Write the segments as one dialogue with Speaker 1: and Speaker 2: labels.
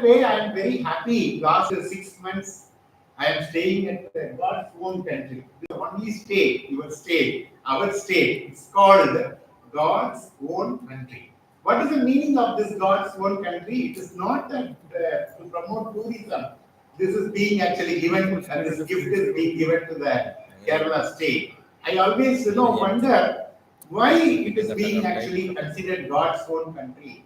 Speaker 1: way, I am very happy. Last 6 months, I am staying at God's own country. The only state, your state, our state, it's called God's own country. What is the meaning of this God's own country? It is not that to promote tourism. This is being actually given, and this gift is being given to the Kerala state. I always, wonder why it is being actually considered God's own country.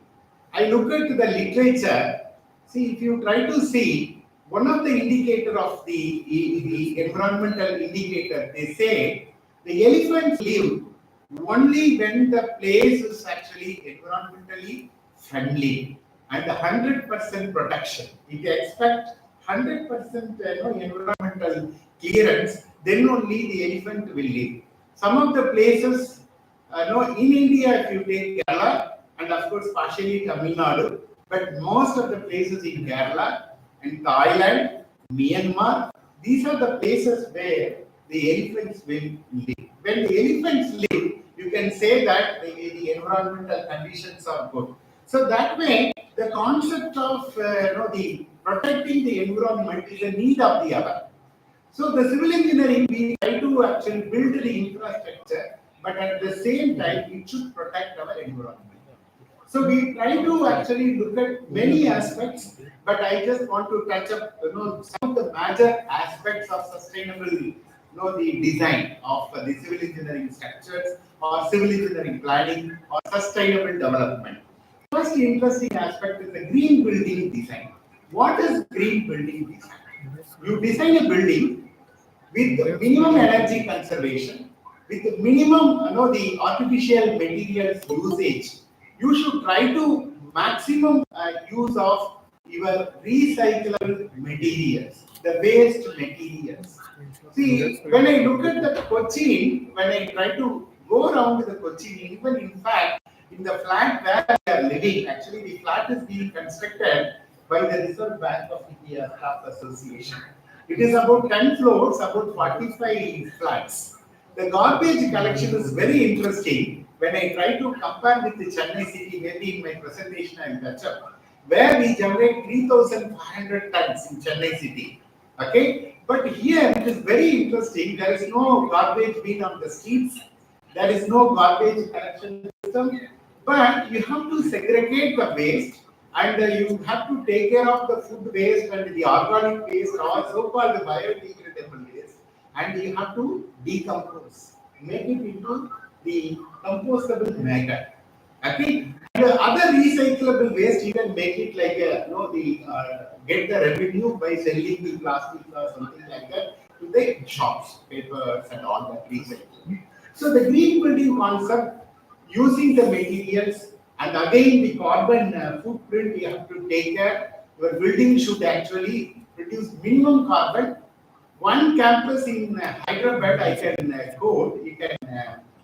Speaker 1: I look at the literature. See, if you try to see one of the indicator of the environmental indicator, they say the elephants live only when the place is actually environmentally friendly and 100% protection. If you expect 100% environmental clearance, then only the elephant will live. Some of the places, in India, if you take Kerala, and of course partially Tamil Nadu, but most of the places in Kerala and Thailand, Myanmar, these are the places where the elephants will live. When the elephants live, you can say that the environmental conditions are good. So that way, the concept of the protecting the environment is a need of the hour. So the civil engineering, we try to actually build the infrastructure, but at the same time, it should protect our environment. So we try to actually look at many aspects, but I just want to touch up, some of the major aspects of sustainable, the design of the civil engineering structures or civil engineering planning or sustainable development. First interesting aspect is the green building design. What is green building design? You design a building with minimum energy conservation, with the minimum, the artificial materials usage. You should try to maximum use of your recyclable materials, the waste materials. See, when I look at the Cochin, when I try to go around the Cochin, even in fact, in the flat where we are living, actually the flat is being constructed by the Reserve Bank of India Staff Association. It is about 10 floors, about 45 flats. The garbage collection is very interesting. When I try to compare with the Chennai city, maybe in my presentation I will touch up, where we generate 3,500 tons in Chennai city. Okay, but here it is very interesting. There is no garbage bin on the streets. There is no garbage collection system. But you have to segregate the waste, and you have to take care of the food waste and the organic waste, or so-called biodegradable waste, and you have to decompose, make it into the compostable matter. Okay, and other recyclable waste, you can make it like get the revenue by selling the plastic or something like that to the shops, papers and all that recycling. So the green building concept, using the materials, and again the carbon footprint you have to take care. Your building should actually produce minimum carbon. One campus in Hyderabad, I can quote, you can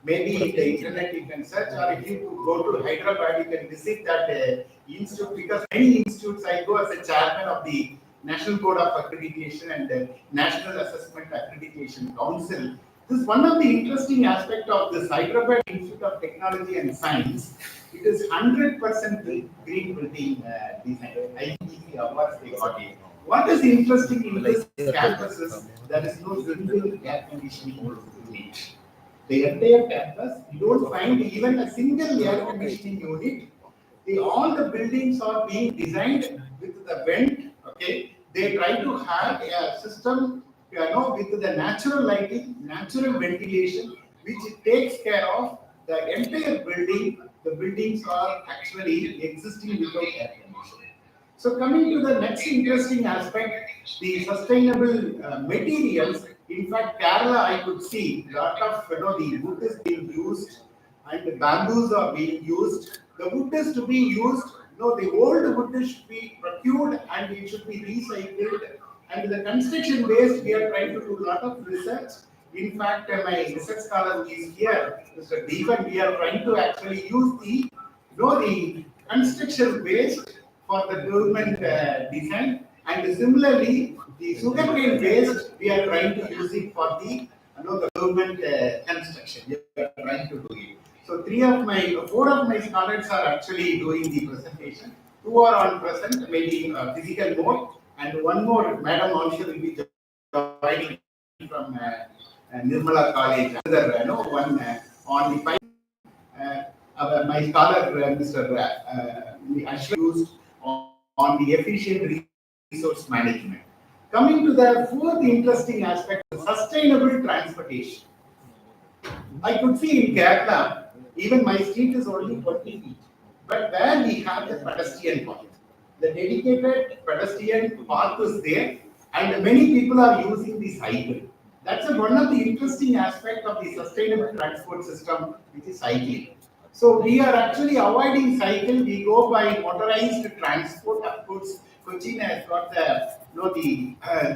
Speaker 1: maybe in the internet you can search, or if you go to Hyderabad, you can visit that institute, because many institutes I go as a chairman of the National Board of Accreditation and the National Assessment Accreditation Council. This is one of the interesting aspects of this Hyderabad Institute of Technology and Science. It is 100% green building design. IPSET awards they got it. What is interesting in this campus is there is no single air conditioning unit. The entire campus, you don't find even a single air conditioning unit. All the buildings are being designed with the vent. Okay, they try to have a system, with the natural lighting, natural ventilation, which takes care of the entire building. The buildings are actually existing without air conditioning. So coming to the next interesting aspect, the sustainable materials. In fact, Kerala, I could see a lot of the wood is being used, and the bamboos are being used. The wood is to be used. The old wood is to be procured and it should be recycled. And the construction waste, we are trying to do a lot of research. In fact, my research scholar who is here, Mr. Deepan, we are trying to actually use the construction waste for the government design, and similarly the sugarcane waste we are trying to use it for the the government construction. We are trying to do it. So four of my scholars are actually doing the presentation. Two are on present, maybe physical mode, and one more, Madam also will be joining from Nirmala College. Another, one on the my scholar, Mr. Ashwin, used on the efficient resource management. Coming to the fourth interesting aspect, sustainable transportation. I could see in Kerala, even my street is only 20 feet, but where we have the pedestrian path. The dedicated pedestrian path is there, and many people are using the cycle. That's one of the interesting aspects of the sustainable transport system, which is cycling. So we are actually avoiding cycle. We go by motorized transport. Of course, Cochin has got the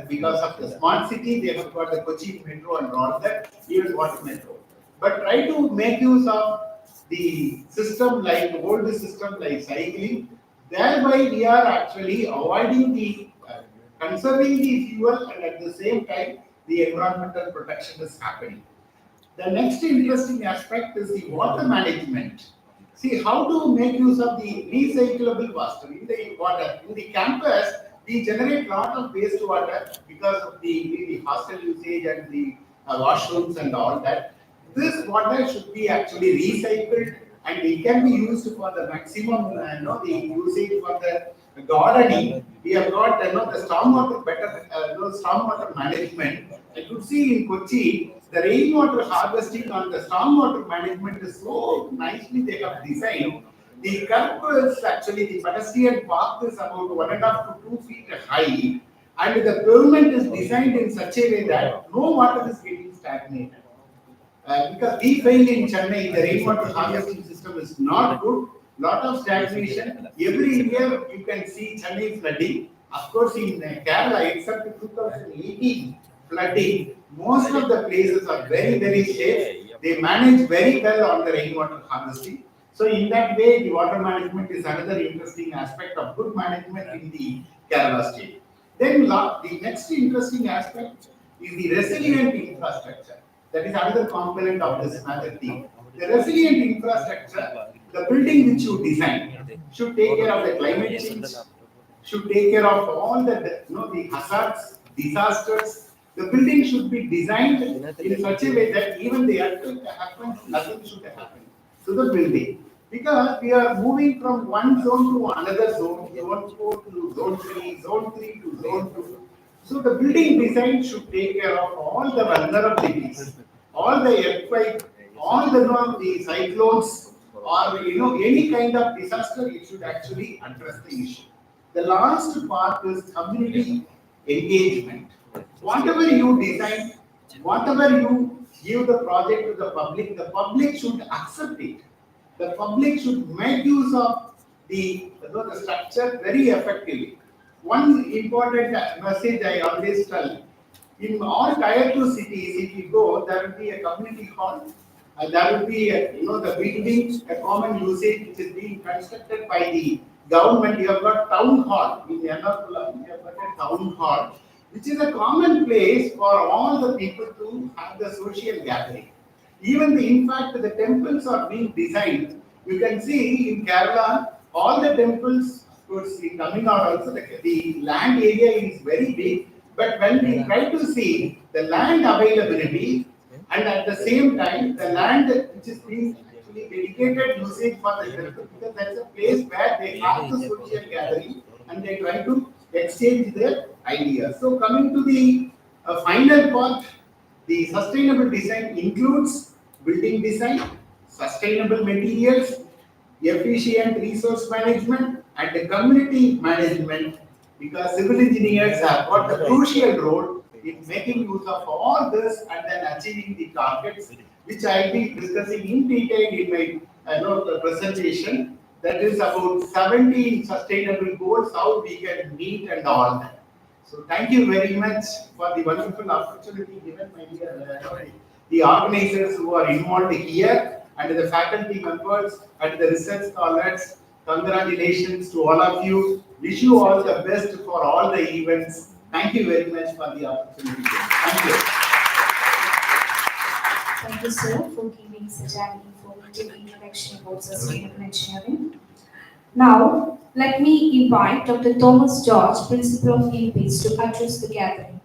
Speaker 1: because of the smart city, they have got the Cochin metro and all that, even water metro. But try to make use of the system like old system like cycling. Thereby, we are actually avoiding the conserving the fuel, and at the same time, the environmental protection is happening. The next interesting aspect is the water management. See how to make use of the recyclable water in the water. In the campus, we generate lot of wastewater because of the hostel usage and the washrooms and all that. This water should be actually recycled, and it can be used for the maximum, the usage for the gardening. We have got, the stormwater better, stormwater management. I could see in Kochi, the rainwater harvesting on the stormwater management is so nicely they have designed. The curb is actually, the pedestrian path is about 1.5 to 2 feet high, and the pavement is designed in such a way that no water is getting stagnated. Because we failed in Chennai, the rainwater harvesting system is not good. Lot of stagnation. Every year you can see Chennai flooding. Of course, in Kerala, except 2018 flooding, most of the places are very, very safe. They manage very well on the rainwater harvesting. So, in that way, the water management is another interesting aspect of good management in the Kerala state. Then, the next interesting aspect is the resilient infrastructure. That is another component of this matter theme. The resilient infrastructure, the building which you design, should take care of the climate change, should take care of all the hazards, disasters. The building should be designed in such a way that even the earthquake happens, nothing should happen to the building. Because we are moving from one zone to another zone, zone 4 to zone 3 to zone 2. So the building design should take care of all the vulnerabilities, all the earthquake, all the cyclones, or any kind of disaster. It should actually address the issue. The last part is community engagement. Whatever you design, whatever you give the project to the public should accept it. The public should make use of the structure very effectively. One important message I always tell: in all tier 2 cities, if you go, there will be a community hall. There will be the building, a common usage which is being constructed by the government. You have got town hall in Ernakulam. You have got a town hall, which is a common place for all the people to have the social gathering. Even in fact, the temples are being designed. You can see in Kerala, all the temples, of course, in Tamil Nadu also, the land area is very big. But when we try to see the land availability, and at the same time, the land which is being actually dedicated usage for the temple, because that's a place where they have the social gathering and they try to exchange their ideas. So, coming to the final part, the sustainable design includes building design, sustainable materials, efficient resource management, and the community management, because civil engineers have got a crucial role in making use of all this and then achieving the targets, which I will be discussing in detail in my presentation. That is about 17 sustainable goals, how we can meet and all that. So thank you very much for the wonderful opportunity given, my dear the organizers who are involved here, and the faculty members and the research scholars. Congratulations to all of you. Wish you all the best for all the events. Thank you very much for the opportunity. Thank you.
Speaker 2: Thank you, sir, for giving such an informative introduction about sustainable engineering. Now, Let me invite Dr. Thomas George, Principal of IPSET, to address the gathering.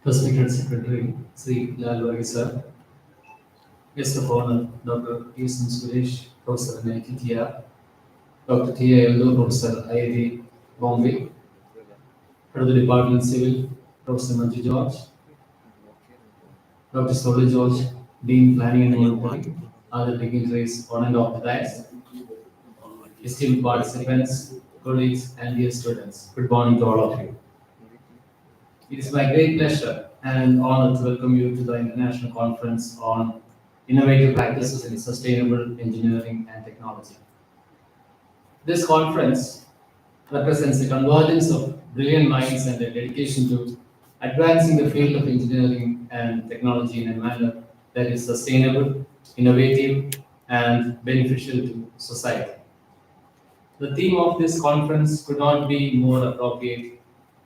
Speaker 3: Respected Secretary Sri Lalwari Sir, Guest of Honor Dr. Eason Suresh, Professor in ITTR, Dr. T.A. Eldo, Professor IIT Bombay, Head of the Department Civil, Professor Manju George, Dr. Soli George, Dean Planning and Monitoring, other dignitaries on and off the dais, esteemed participants, colleagues, and dear students. Good morning to all of you. It is my great pleasure and honor to welcome you to the International Conference on Innovative Practices in Sustainable Engineering and Technology. This conference represents a convergence of brilliant minds and a dedication to advancing the field of engineering and technology in a manner that is sustainable, innovative, and beneficial to society. The theme of this conference could not be more appropriate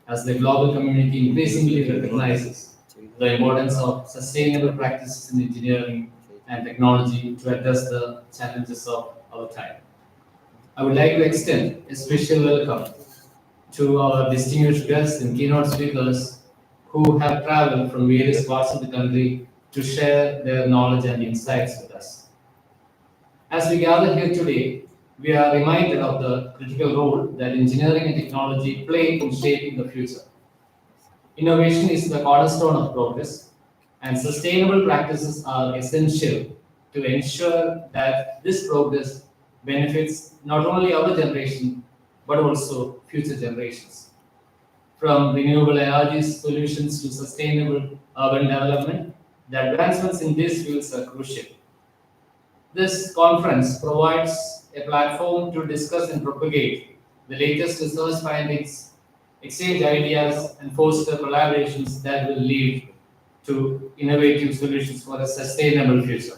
Speaker 3: as the global community increasingly recognizes the importance of sustainable practices in engineering and technology to address the challenges of our time. I would like to extend a special welcome to our distinguished guests and keynote speakers who have traveled from various parts of the country to share their knowledge and insights with us. As we gather here today, we are reminded of the critical role that engineering and technology play in shaping the future. Innovation is the cornerstone of progress, and sustainable practices are essential to ensure that this progress benefits not only our generation but also future generations. From renewable energy solutions to sustainable urban development, the advancements in these fields are crucial. This conference provides a platform to discuss and propagate the latest research findings, exchange ideas, and foster collaborations that will lead to innovative solutions for a sustainable future.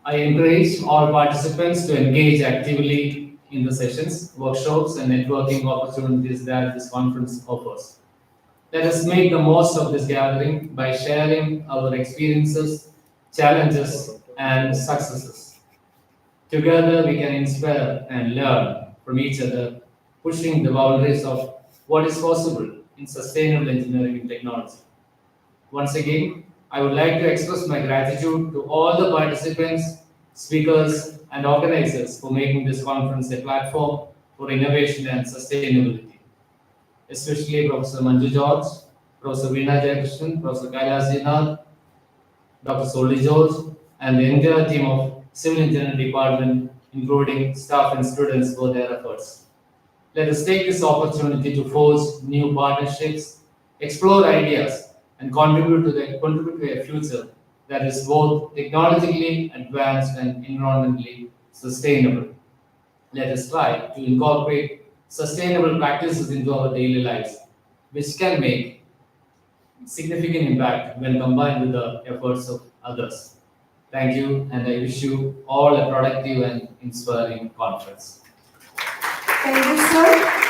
Speaker 3: I encourage all participants to engage actively in the sessions, workshops, and networking opportunities that this conference offers. Let us make the most of this gathering by sharing our experiences, challenges, and successes. Together, we can inspire and learn from each other, pushing the boundaries of what is possible in sustainable engineering and technology. Once again, I would like to express my gratitude to all the participants, speakers, and organizers for making this conference a platform for innovation and sustainability, especially Professor Manju George, Professor Veena Jayakrishnan, Professor Kailas Jinath, Dr. Soli George, and the entire team of Civil Engineering Department, including staff and students, for their efforts. Let us take this opportunity to forge new partnerships, explore ideas, and contribute to a future that is both technologically advanced and environmentally sustainable. Let us try to incorporate sustainable practices into our daily lives, which can make significant impact when combined with the efforts of others. Thank you, and I wish you all a productive and inspiring conference.
Speaker 4: Thank you, sir.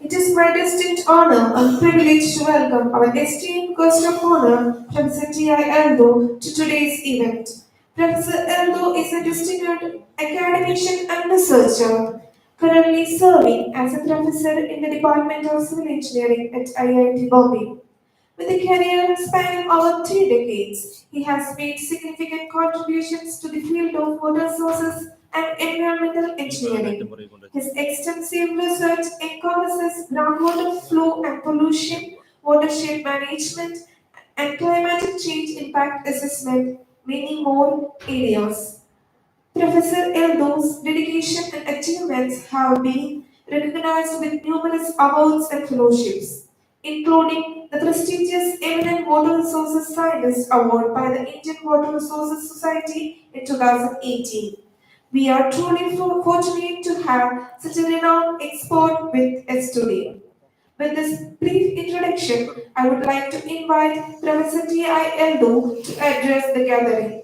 Speaker 4: It is my distinct honor and privilege to welcome our esteemed guest of honor, Professor T.I. Eldo, to today's event. Professor Eldo is a distinguished academician and researcher, currently serving as a professor in the Department of Civil Engineering at IIT Bombay. With a career spanning over 3 decades, he has made significant contributions to the field of water sources and environmental engineering. His extensive research encompasses groundwater flow and pollution, watershed management, and climatic change impact assessment, many more areas. Professor Eldo's dedication and achievements have been recognized with numerous awards and fellowships, including the prestigious Eminent Water Resources Scientist Award by the Indian Water Resources Society in 2018. We are truly fortunate to have such a renowned expert with us today. With this brief introduction, I would like to invite Professor T.I. Eldo to address the gathering.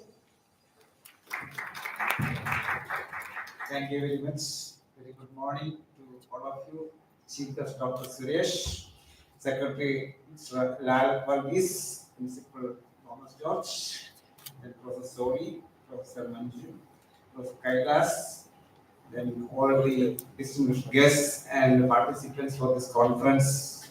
Speaker 5: Thank you very much. Very good morning to all of you. Chief Guest Dr. Suresh, Secretary Mr. Lal Varghese, Principal Thomas George, then Professor Sori, Professor Manju, Professor Kailas, then all the distinguished guests and participants for this conference.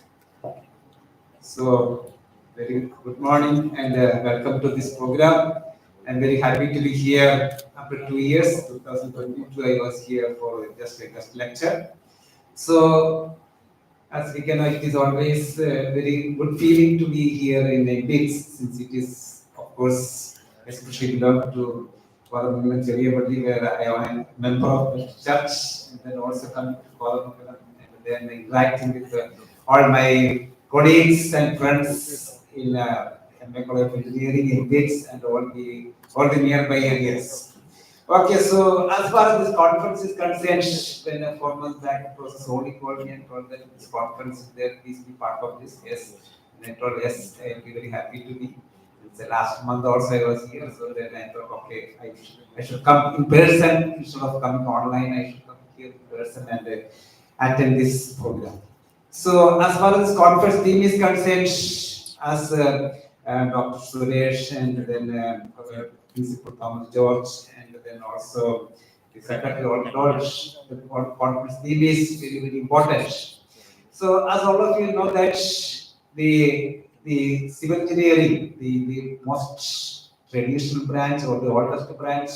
Speaker 5: So, very good morning and welcome to this program. I'm very happy to be here after 2 years. 2022, I was here for just a guest lecture. So, as we can know, it is always a very good feeling to be here in IPSET, since it is, of course, especially belong to Kodamangalam where I am a member of the church, and then also coming to Kodamangalam and then interacting with all my colleagues and friends in MA College of Engineering in IPSET and all the nearby areas. Okay, so as far as this conference is concerned, when 4 months back, Professor Soni called me and told that this conference is there, please be part of this. Yes, and I told yes, I will be very happy to be. It's the last month also I was here, so then I thought, okay, I should come in person instead of coming online. I should come here in person and attend this program. So as far as this conference theme is concerned, as Dr. Suresh and then Principal Thomas George and then also the Secretary of George, the conference theme is very, very important. So as all of you know that the civil engineering, the most traditional branch or the oldest branch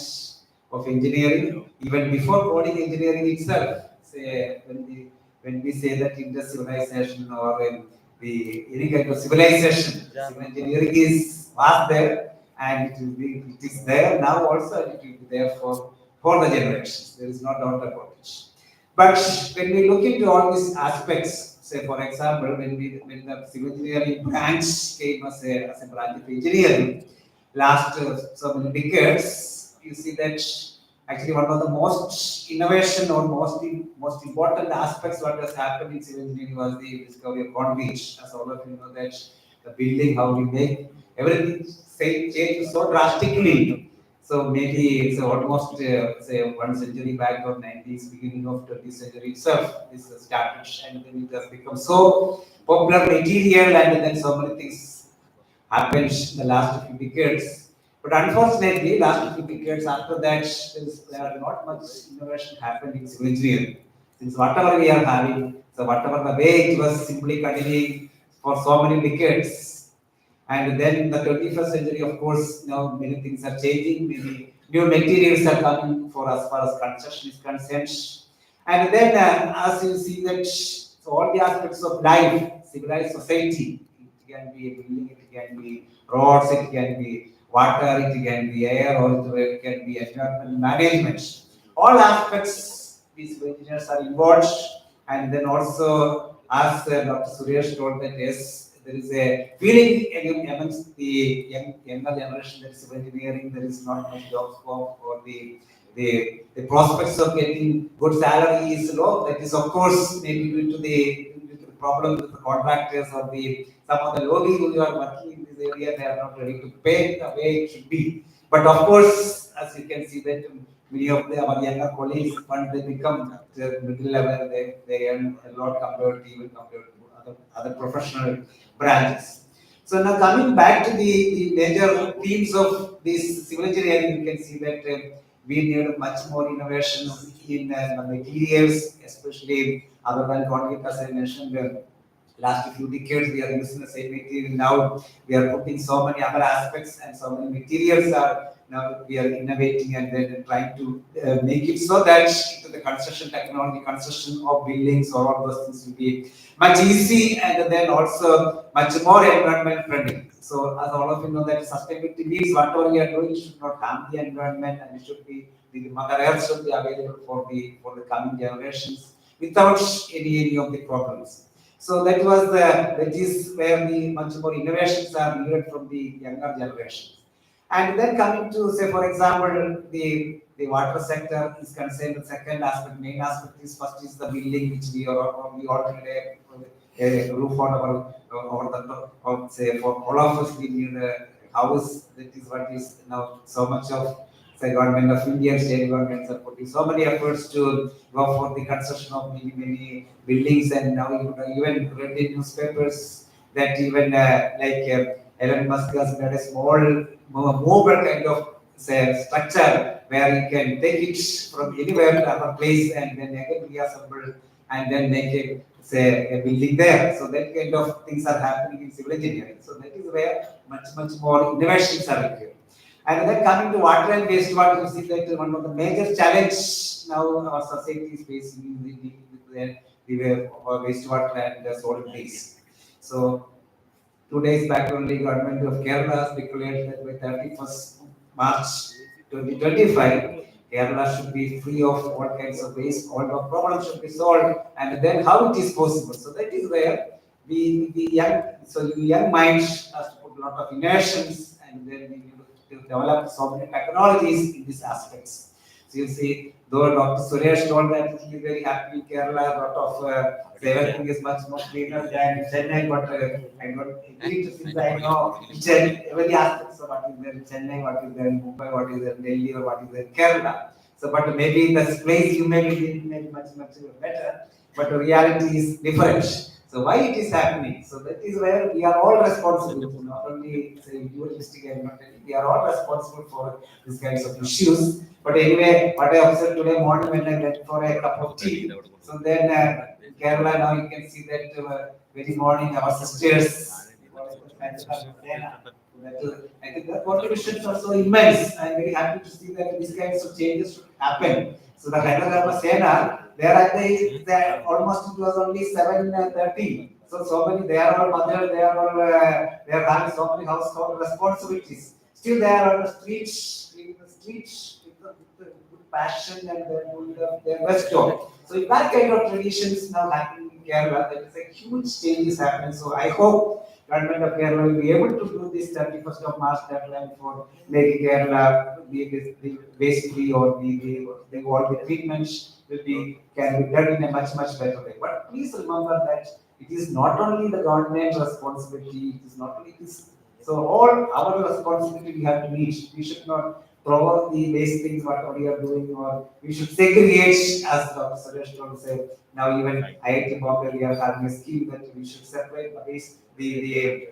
Speaker 5: of engineering, even before coding engineering itself, say when we say that Indus civilization or any kind of civilization, civil engineering was there and it is there now also and it will be there for the generations. There is no doubt about it. But when we look into all these aspects, say for example, when the civil engineering branch came as a branch of engineering, last so many decades, you see that actually one of the most innovation or most important aspects what has happened in civil engineering was the discovery of concrete. As all of you know that the building, how we make everything change so drastically. So maybe it's almost say 1 century back or 90s, beginning of 20th century itself. This started and then it has become so popular material and then so many things happened in the last few decades. But unfortunately, last few decades after that, there are not much innovation happened in civil engineering. Since whatever we are having, so whatever the way it was simply continuing for so many decades, and then in the 21st century, of course, now many things are changing. Many new materials are coming for as far as construction is concerned. And then, as you see that so all the aspects of life, civilized society, it can be a building, it can be roads, it can be water, it can be air, or it can be environmental management. All aspects, these engineers are involved. And then also, as Dr. Suresh told that yes, there is a feeling amongst the younger generation that civil engineering, there is not much job scope or the prospects of getting good salary is low. That is, of course, maybe due to the problem with the contractors or some of the lobby who are working in this area, they are not ready to pay the way it should be. But of course, as you can see that many of our younger colleagues, when they become the middle level, they earn a lot compared to other professional branches. So now coming back to the major themes of this civil engineering, you can see that we need much more innovation in the materials, especially other than concrete, as I mentioned. Last few decades, we are using the same material. Now we are putting so many other aspects and so many materials are now we are innovating and then trying to make it so that the construction technology, construction of buildings, or all those things will be much easy and then also much more environment friendly. So as all of you know that sustainability means whatever we are doing should not harm the environment and it should be the mother earth should be available for the coming generations without any of the problems. So that is where the much more innovations are needed from the younger generations. And then coming to say for example the water sector is concerned. The second aspect, main aspect is first is the building which we already a roof on our over the top. Or say for all of us we need a house. That is what is now so much of the government of India, state governments are putting so many efforts to go for the construction of many buildings, and now even read in newspapers that even Elon Musk has made a small mobile kind of say, structure where you can take it from anywhere to other place and then again reassemble and then make a say a building there. So that kind of things are happening in civil engineering. So that is where much more innovations are required. And then coming to water and wastewater, you see that one of the major challenge now our society is facing the wastewater and the solid waste. So 2 days back only, government of Kerala has declared that by 31st March 2025, Kerala should be free of all kinds of waste, all the problems should be solved, and then how it is possible. So that is where the young minds has to put a lot of innovations, and then we need to develop so many technologies in these aspects. So you see, though Dr. Suresh told that he is very happy in Kerala, a lot of everything is much more cleaner than Chennai, but I don't agree to since I know every aspects of what is there in Chennai, what is there in Mumbai, what is there in Delhi, or what is there in Kerala. So, but maybe in this place you may be much better, but the reality is different. So why it is happening? So that is where we are all responsible, not only say individualistic and not we are all responsible for these kinds of issues. But anyway, what I observed today morning when I went for a cup of tea, so then in Kerala now you can see that very morning our sisters, I think the contributions are so immense. I'm very happy to see that these kinds of changes should happen. So the Haryana Sena, there at the almost it was only 7:30. So many they are all mothers, they are having so many household responsibilities. Still they are on the streets, in the streets with good passion and they're doing their best job. So if that kind of traditions now happening in Kerala, there is a huge changes happening. So I hope government of Kerala will be able to do this 31st of March deadline for making Kerala the waste free or all the treatments will be can be done in a much better way. But please remember that it is not only the government responsibility, it is not only this. So all our responsibility we have to meet. We should not provoke the waste things what we are doing, or we should segregate as Dr. Suresh told say. Now even IIT Bombay we are having a scheme that we should separate the waste, the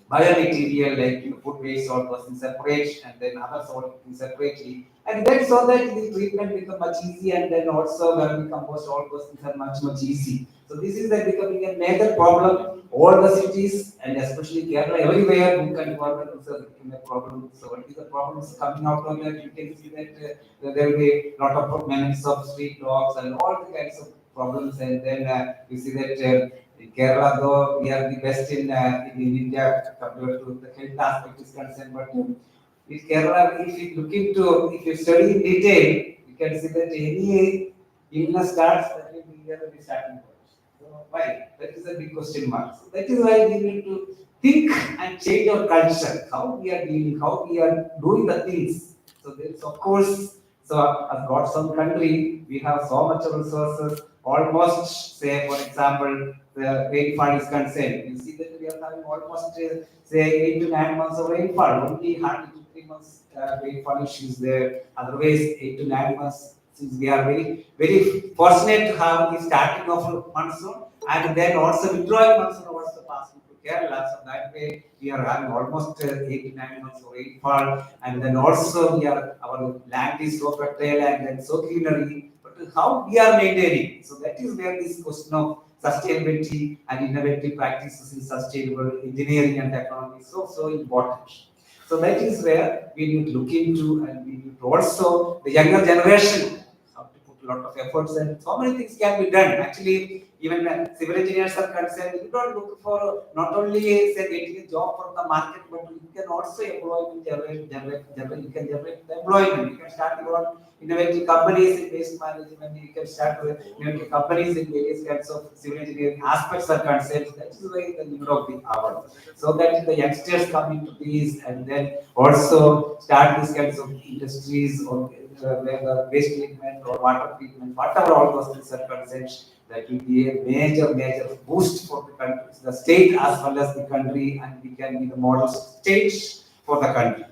Speaker 5: biomaterial like food waste or person separate and then other solid separately. And then so that the treatment become much easy and then also vermicompost all those things are much easy. So this is becoming a major problem. All the cities and especially Kerala, everywhere book and water is becoming a problem. So what is the problems coming out of that? You can see that there will be a lot of maintenance of street dogs and all the kinds of problems. And then you see that in Kerala, though we are the best in India compared to the health aspect is concerned, but in Kerala, if you study in detail, you can see that any illness starts that will be here at the starting point. So why? That is a big question mark. So that is why we need to think and change our culture, how we are dealing, how we are doing the things. So there's of course, so as God's own country, we have so much of resources. Almost, say for example, the rainfall is concerned. You see that we are having almost say 8 to 9 months of rainfall. Only hardly 2 3 months rainfall issues there. Otherwise, 8 to 9 months. Since we are very fortunate to have the starting of monsoon and then also withdrawing monsoon also passing to Kerala. So that way we are having almost 8 to 9 months of rainfall, and then also our land is so fertile and then so greenery. But how we are maintaining? So that is where this question of sustainability and innovative practices in sustainable engineering and technology is so important. So that is where we need to look into, and we need to also the younger generation have to put a lot of efforts, and so many things can be done. Actually, even when civil engineers are concerned, you don't look for not only say getting a job from the market, but you can also you can generate the employment. You can start your own innovative companies in waste management. You can start with innovative companies in various kinds of civil engineering aspects are concerned. That is why the need of the hour. So that the youngsters come into these and then also start these kinds of industries or where the waste treatment or water treatment, whatever all those things are concerned, that will be a major boost for the country, the state as well as the country, and we can be the model state for the country.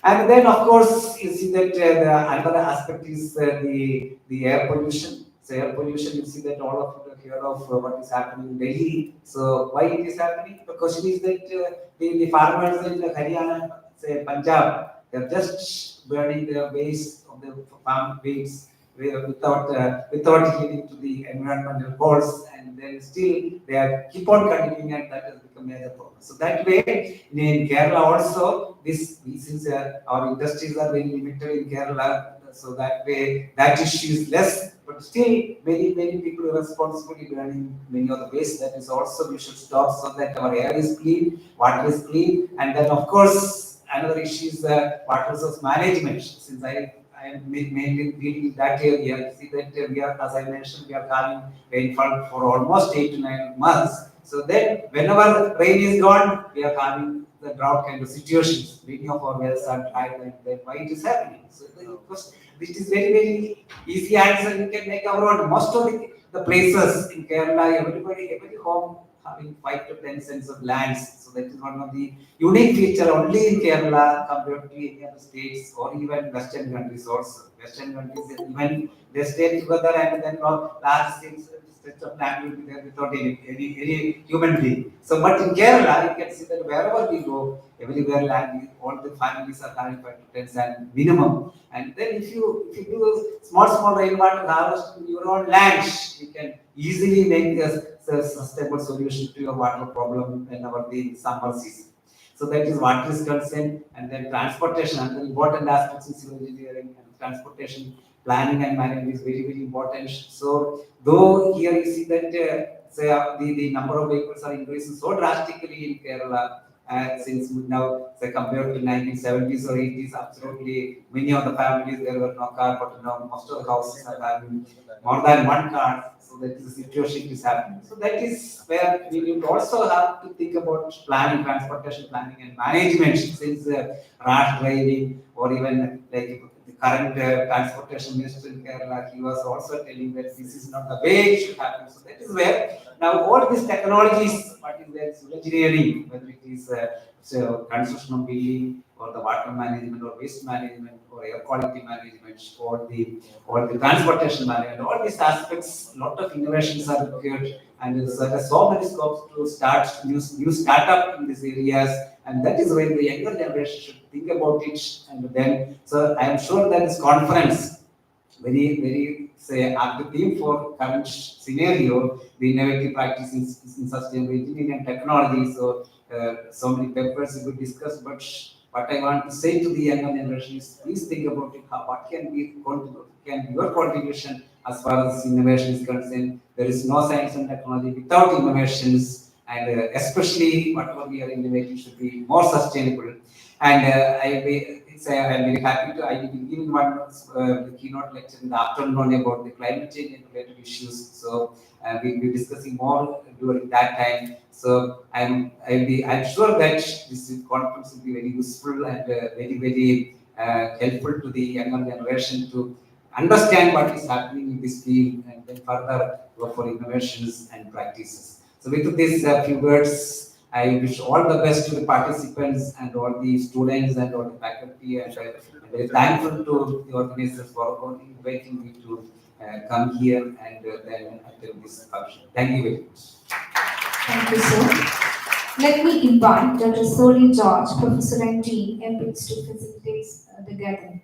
Speaker 5: And then, of course, you see that the another aspect is the air pollution. So air pollution, you see that all of you have heard of what is happening in Delhi. So why it is happening? The question is that the farmers in Haryana, say Punjab, they are just burning their waste of the farm waste without heeding to the environmental goals, and then still they are keep on continuing, and that has become a major problem. So that way, in Kerala also, since our industries are very limited in Kerala, so that way that issue is less. But still, many people are responsibly burning many of the waste. That is also we should stop so that our air is clean, water is clean, and then of course another issue is water resource management. Since I am mainly dealing in that area, you see that we are, as I mentioned, we are having rainfall for almost 8 to 9 months. So then, whenever rain is gone, we are having the drought kind of situations. Many of our wells are dry, and then why it is happening? So this is very easy answer you can make our own. Most of the places in Kerala, every home having 5 to 10 cents of lands. So that is one of the unique feature only in Kerala compared to any other states or even Western countries also. Western countries even they stay together and then large stretch of land will be there without any human being. So but in Kerala you can see that wherever we go, everywhere land all the families are having 5 to 10 cents minimum. And then if you do small rainwater harvest in your own land, you can easily make a sustainable solution to your water problem whenever the summer season. So that is water is concerned, and then transportation, and the important aspects in civil engineering and transportation planning and management is very important. So though here you see that the number of vehicles are increasing so drastically in Kerala, since now say compared to 1970s or 80s, absolutely many of the families there were no car, but now most of the houses are having more than one car. So that is the situation is happening. So that is where we will also have to think about planning, transportation planning and management, since rash driving or even like the current transportation minister in Kerala, he was also telling that this is not the way it should happen. So that is where now all these technologies, what is there, civil engineering, whether it is construction of building or the water management or waste management or air quality management or the transportation management, all these aspects, lot of innovations are required, and there's so many scopes to start new startup in these areas, and that is why the younger generation should think about it. And then, so I am sure that this conference very say active theme for current scenario, the innovative practices in sustainable engineering and technology. So so many papers we could discuss, but what I want to say to the younger generation is please think about it. What can be your contribution as far as innovation is concerned? There is no science and technology without innovations, and especially whatever we are innovating should be more sustainable. And I'm very happy to. I will be giving one keynote lecture in the afternoon about the climate change and related issues. So we'll be discussing more during that time. So I'm sure that this conference will be very useful and very helpful to the younger generation to understand what is happening in this field and then further go for innovations and practices. So with these few words, I wish all the best to the participants and all the students and all the faculty, and I'm very thankful to the organizers for inviting me to come here and then attend this function. Thank you very much.
Speaker 2: Thank you, sir. Let me invite Dr. Soli George, Professor and Dean, MPs to facilitate the gathering.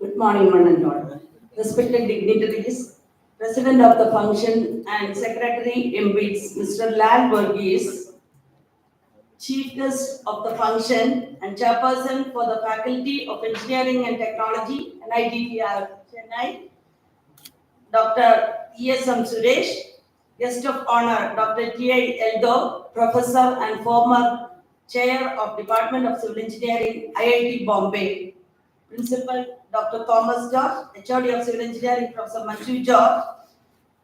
Speaker 6: Good morning, one and all. Respected dignitaries, President of the function and Secretary MPs, Mr. Lal Verghese, Chief Guest of the function and Chairperson for the Faculty of Engineering and Technology, NITTR Chennai, Dr. ESM Suresh, Guest of Honor, Dr. T.I. Eldo, Professor and former Chair of Department of Civil Engineering, IIT Bombay, Principal Dr. Thomas George, HOD of Civil Engineering, Professor Manju George,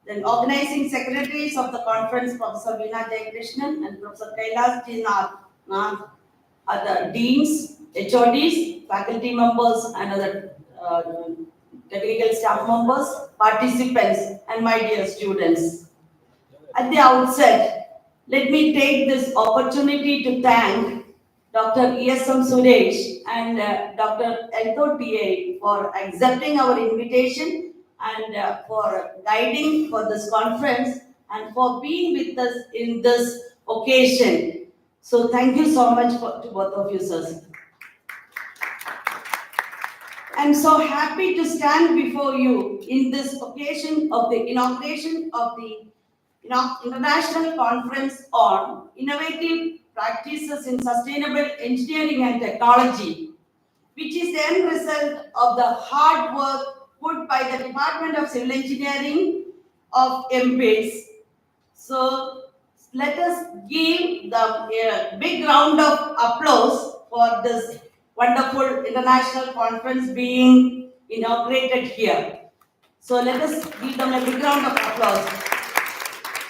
Speaker 6: then organizing secretaries of the conference, Professor Veena Jayakrishnan and Professor Kailas G. Nath, other deans, HODs, faculty members, and other technical staff members, participants, and my dear students. At the outset, Let me take this opportunity to thank Dr. ESM Suresh and Dr. Elto TA for accepting our invitation and for guiding for this conference and for being with us in this occasion. So thank you so much to both of you, sirs. I'm so happy to stand before you in this occasion of the inauguration of the International Conference on Innovative Practices in Sustainable Engineering and Technology, which is the end result of the hard work put by the Department of Civil Engineering of MPITS. So let us give the big round of applause for this wonderful international conference being inaugurated here. So let us give them a big round of applause.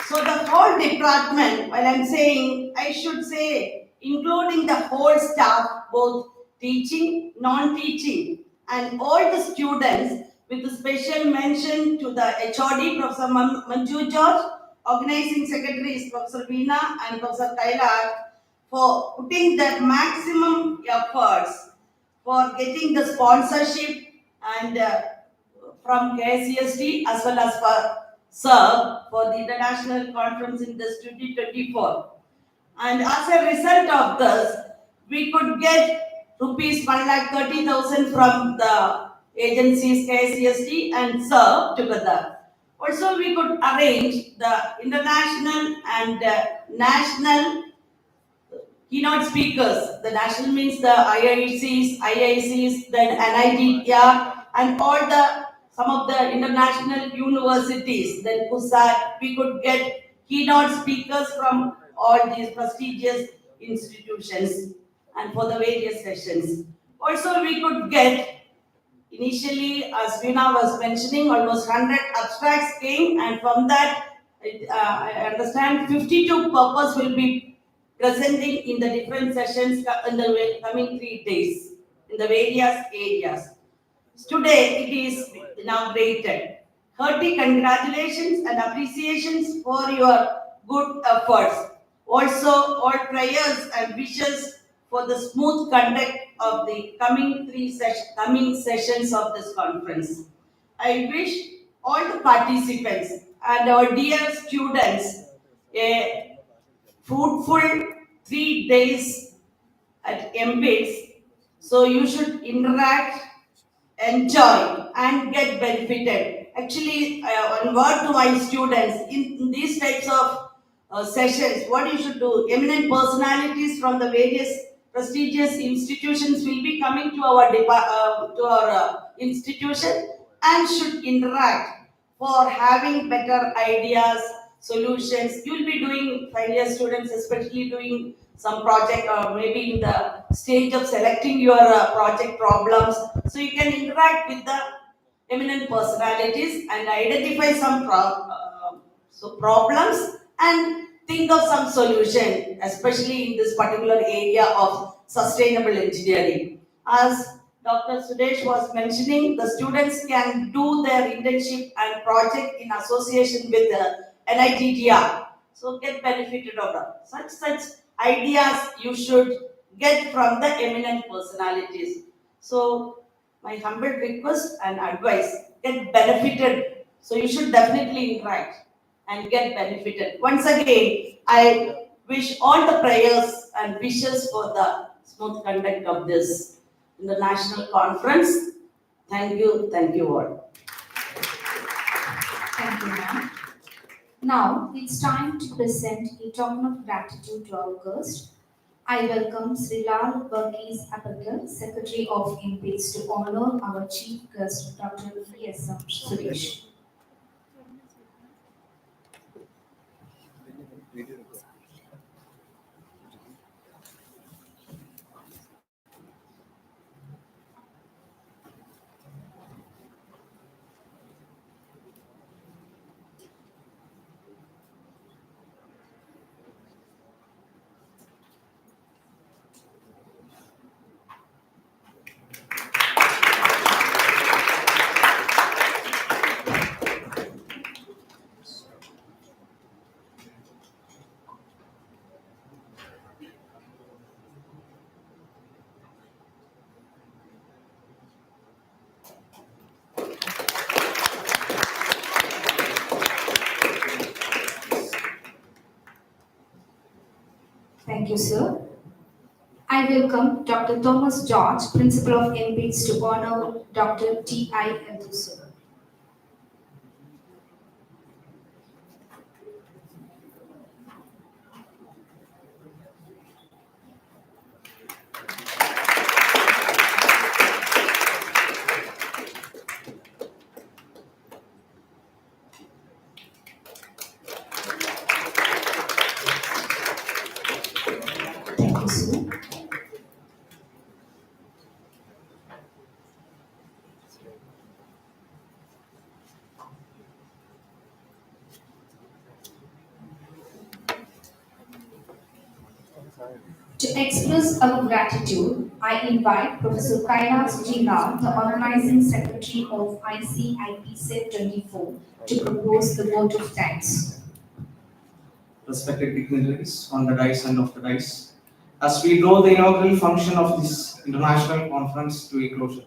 Speaker 6: So the whole department, while I'm saying, I should say, including the whole staff, both teaching, non-teaching, and all the students, with a special mention to the HOD, Professor Manju George, Organizing Secretaries, Professor Veena and Professor Kailash, for putting their maximum efforts for getting the sponsorship and from KCST as well as for serve for the international conference in this 2024. And as a result of this, we could get rupees 1,30,000 from the agencies KCST and serve together. Also, we could arrange the international and national keynote speakers. The national means the IICs, then NIT, and all the some of the international universities. Then PUSAT, we could get keynote speakers from all these prestigious institutions and for the various sessions. Also, we could get initially, as Veena was mentioning, almost 100 abstracts came, and from that, I understand 52 purpose will be presenting in the different sessions in the coming 3 days in the various areas. Today, it is inaugurated. Hearty congratulations and appreciations for your good efforts. Also, all prayers and wishes for the smooth conduct of the coming sessions of this conference. I wish all the participants and our dear students a fruitful 3 days at MPITS. So you should interact, enjoy, and get benefited. Actually, one word to my students in these types of sessions, what you should do, eminent personalities from the various prestigious institutions will be coming to our institution and should interact for having better ideas, solutions. You will be doing, final year students especially doing some project or maybe in the stage of selecting your project problems. So you can interact with the eminent personalities and identify some problems and think of some solution, especially in this particular area of sustainable engineering. As Dr. Sudesh was mentioning, the students can do their internship and project in association with the NITTR. So get benefited of that. Such ideas you should get from the eminent personalities. So my humble request and advice, get benefited. So you should definitely interact and get benefited. Once again, I wish all the prayers and wishes for the smooth conduct of this international conference. Thank you all.
Speaker 2: Thank you, ma'am. Now it's time to present a token of gratitude to our guest. I welcome Sri Lal Verghese Apakar, Secretary of MPITS, to honor our chief guest, Dr. ESM Suresh. Thank you, sir. I welcome Dr. Thomas George, Principal of MPs, to honor Dr. T.I. Endu, sir. Thank you, sir. To express our gratitude, I invite Professor Kailas Jinal, the Organizing Secretary of IPSET24, to propose the vote of thanks.
Speaker 7: Respected dignitaries on the dais and off the dais, as we draw the inaugural function of this international conference to a closure,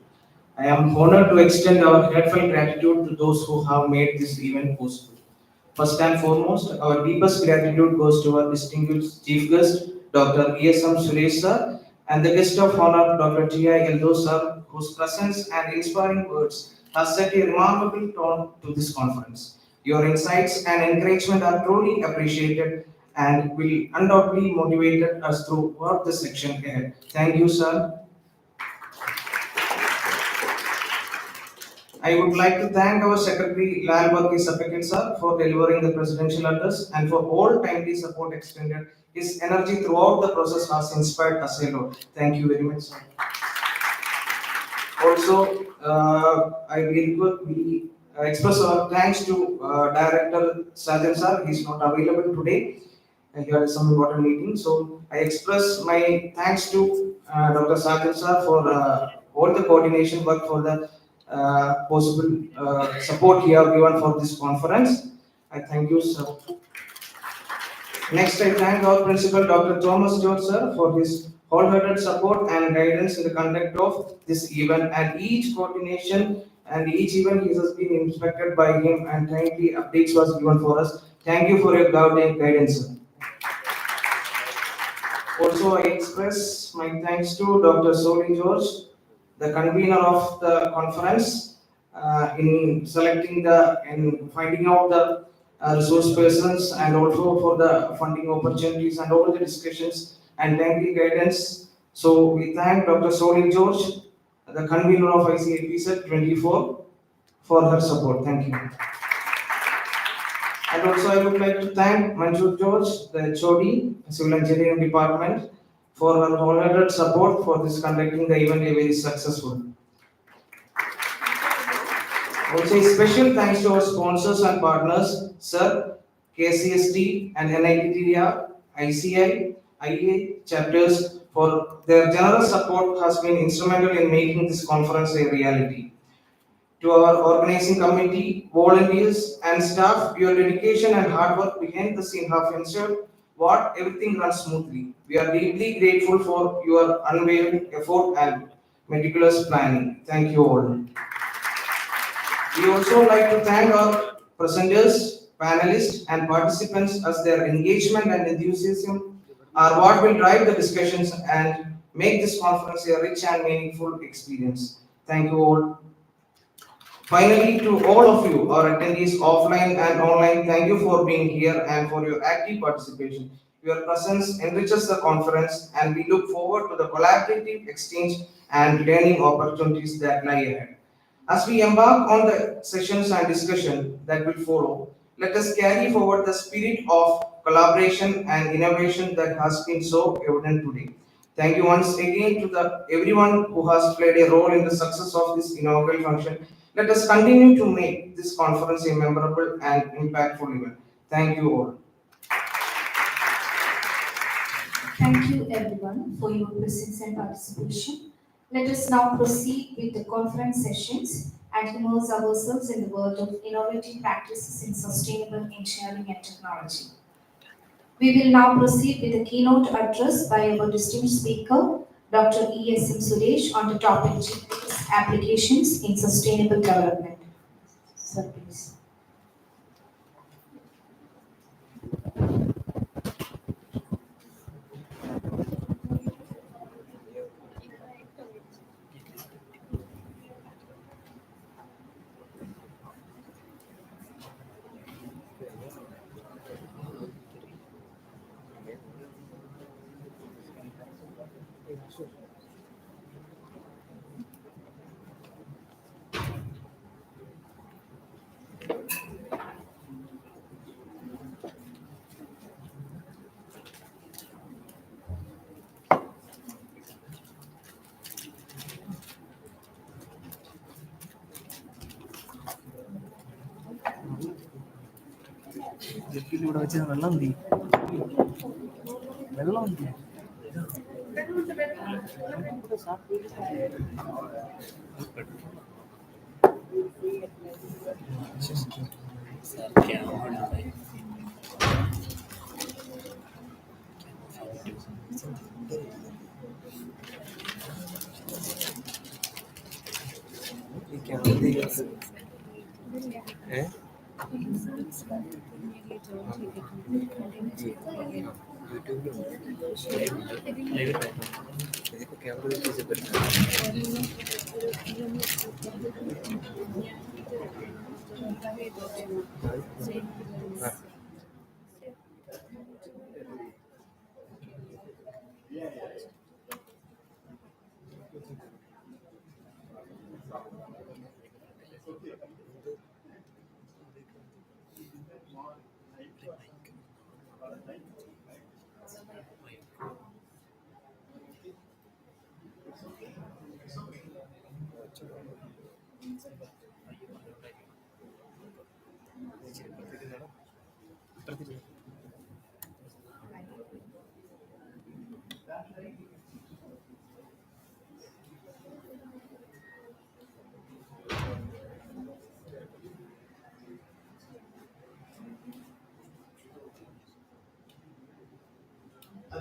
Speaker 7: I am honored to extend our heartfelt gratitude to those who have made this event possible. First and foremost, our deepest gratitude goes to our distinguished chief guest, Dr. ESM Suresh sir, and the guest of honor, Dr. G.I. Eldo sir, whose presence and inspiring words has set a remarkable tone to this conference. Your insights and encouragement are truly appreciated and will undoubtedly motivate us throughout the section ahead. Thank you, sir. I would like to thank our Secretary Lal Barki Sapekil sir for delivering the presidential address and for all timely support extended. His energy throughout the process has inspired us a lot. Thank you very much, sir. Also, we express our thanks to Director Sajan sir. He is not available today. He had some important meeting. So I express my thanks to Dr. Sajan sir for all the coordination work for the possible support he have given for this conference. I thank you, sir. Next, I thank our principal, Dr. Thomas George, sir, for his wholehearted support and guidance in the conduct of this event and each coordination and each event has been inspected by him and timely updates was given for us. Thank you for your guidance, sir. Also, I express my thanks to Dr. Soli George, the convener of the conference, in selecting and finding out the resource persons and also for the funding opportunities and all the discussions and timely guidance. So we thank Dr. Soli George, the convener of IPSET24, for her support. Thank you. And also I would like to thank Manju George, the HOD, Civil Engineering Department, for her wholehearted support for this conducting the event a very successful. Also, a special thanks to our sponsors and partners, Sir, KCST and NITTR, ICI, IA chapters for their generous support has been instrumental in making this conference a reality. To our organizing committee, volunteers and staff, your dedication and hard work behind the scene have ensured what everything runs smoothly. We are deeply grateful for your unwavering effort and meticulous planning. Thank you all. We also like to thank our presenters, panelists, and participants as their engagement and enthusiasm are what will drive the discussions and make this conference a rich and meaningful experience. Thank you all. Finally, to all of you, our attendees offline and online, thank you for being here and for your active participation. Your presence enriches the conference and we look forward to the collaborative exchange and learning opportunities that lie ahead. As we embark on the sessions and discussion that will follow, let us carry forward the spirit of collaboration and innovation that has been so evident today. Thank you once again to everyone who has played a role in the success of this inaugural function. Let us continue to make this conference a memorable and impactful event. Thank you all.
Speaker 2: Thank you everyone for your presence and participation. Let us now proceed with the conference sessions and immerse ourselves in the world of innovative practices in sustainable engineering and technology. We will now proceed with the keynote address by our distinguished speaker, Dr. ESM Suresh, on the topic GPS applications in sustainable development. Sir, please.
Speaker 8: ഇവിടെ വെച്ച് വെള്ളം തീ വെള്ളം തീ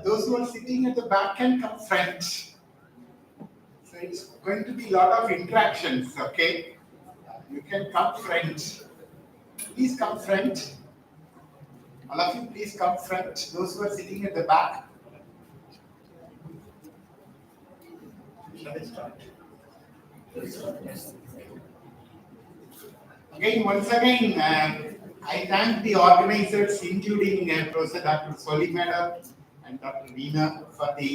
Speaker 1: Those who are sitting at the back can come front. So it's going to be a lot of interactions, okay? You can come front. Please come front. All of you, please come front. Those who are sitting at the back. Shall I start? Again, once again, I thank the organizers, including Professor Dr. Soli Madam and Dr. Veena, for the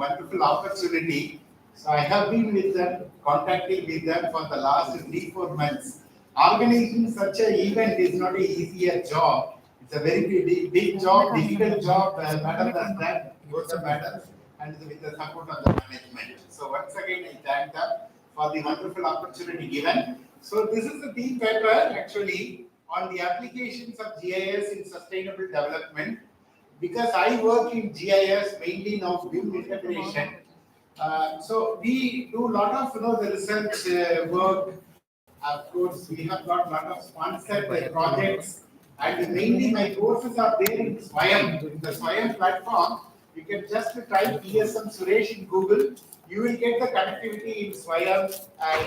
Speaker 1: wonderful opportunity. So I have been with them, contacting with them for the last 3-4 months. Organizing such an event is not an easier job. It's a very big job, difficult job. Madam has done, both the madams, and with the support of the management. So once again, I thank them for the wonderful opportunity given. So this is the theme paper actually on the applications of GIS in sustainable development. Because I work in GIS mainly now BIM integration. So we do a lot of the research work. Of course, we have got a lot of sponsored projects, and mainly my courses are there in Swayam. In the Swayam platform, you can just type ESM Suresh in Google. You will get the connectivity in Swayam,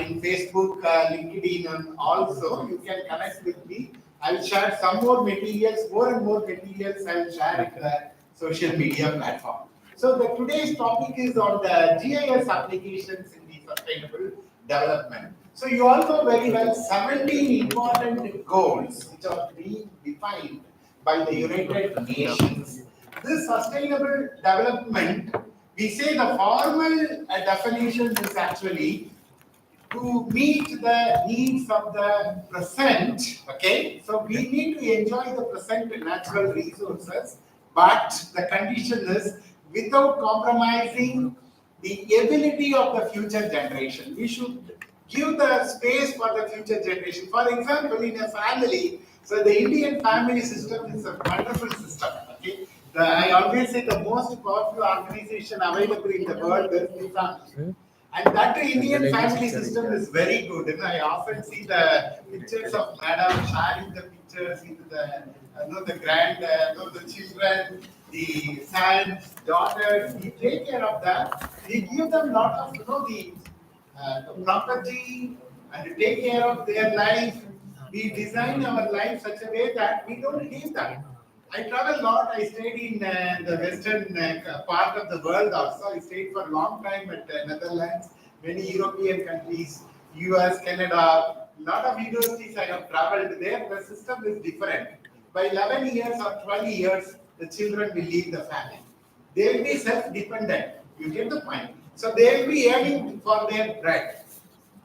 Speaker 1: in Facebook, LinkedIn, and also you can connect with me. I will share some more materials, more and more materials I will share in the social media platform. So today's topic is on the GIS applications in the sustainable development. So you all know very well 17 important goals which are being defined by the United Nations. This sustainable development, we say the formal definition is actually to meet the needs of the present, okay? So we need to enjoy the present natural resources, but the condition is without compromising the ability of the future generation. We should give the space for the future generation. For example, in a family, so the Indian family system is a wonderful system, okay? I always say the most powerful organization available in the world is the family. And that Indian family system is very good. And I often see the pictures of madam sharing the pictures with the grand, the children, the sons, daughters. We take care of that. We give them a lot of, the property and take care of their life. We design our life such a way that we don't leave them. I travel a lot. I stayed in the western part of the world also. I stayed for a long time at Netherlands, many European countries, US, Canada. A lot of universities I have traveled there. The system is different. By 11 years or 12 years, the children will leave the family. They will be self-dependent. You get the point? So they will be earning for their bread.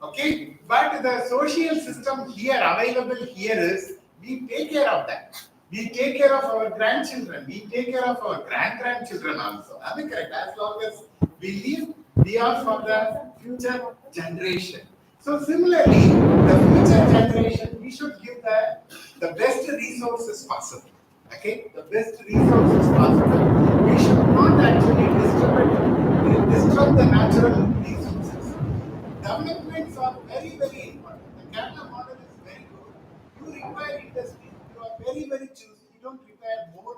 Speaker 1: Okay? But the social system here, available here is, we take care of that. We take care of our grandchildren. We take care of our grandchildren also. Am I correct? As long as we live, we are for the future generation. So similarly, the future generation, we should give the best resources possible. Okay? The best resources possible. We should not actually disturb the natural resources. Developments are very, very important. The Kerala model is very good. You require industry. You are very, very choosy. You don't require more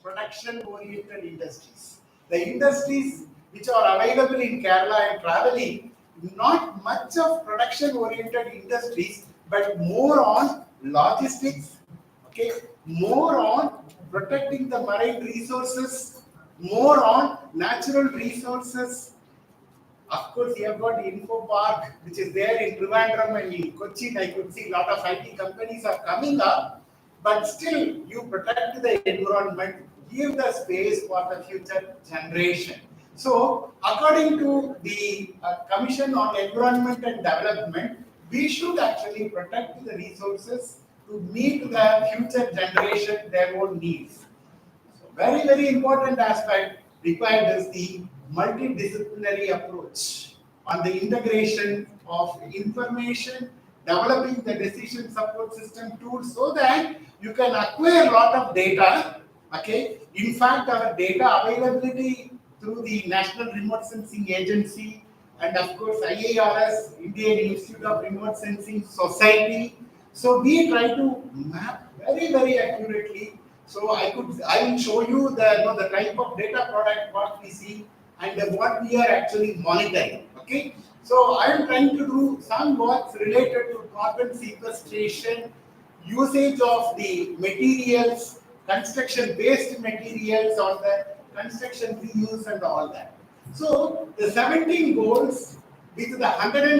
Speaker 1: production-oriented industries. The industries which are available in Kerala and traveling, not much of production-oriented industries, but more on logistics, okay, more on protecting the marine resources, more on natural resources. Of course, you have got Info Park, which is there in Trivandrum and in Cochin. I could see a lot of IT companies are coming up, but still, you protect the environment, give the space for the future generation. So, according to the Commission on Environment and Development, we should actually protect the resources to meet the future generation their own needs. Very, very important aspect required is the multidisciplinary approach on the integration of information, developing the decision support system tools so that you can acquire a lot of data. Okay, in fact, our data availability through the National Remote Sensing Agency and of course IIRS, Indian Institute of Remote Sensing Society. So we try to map very, very accurately. So I will show you the type of data product what we see and what we are actually monitoring. Okay. So I am trying to do some works related to carbon sequestration, usage of the materials, construction based materials on the construction reuse and all that. So the 17 goals with the 100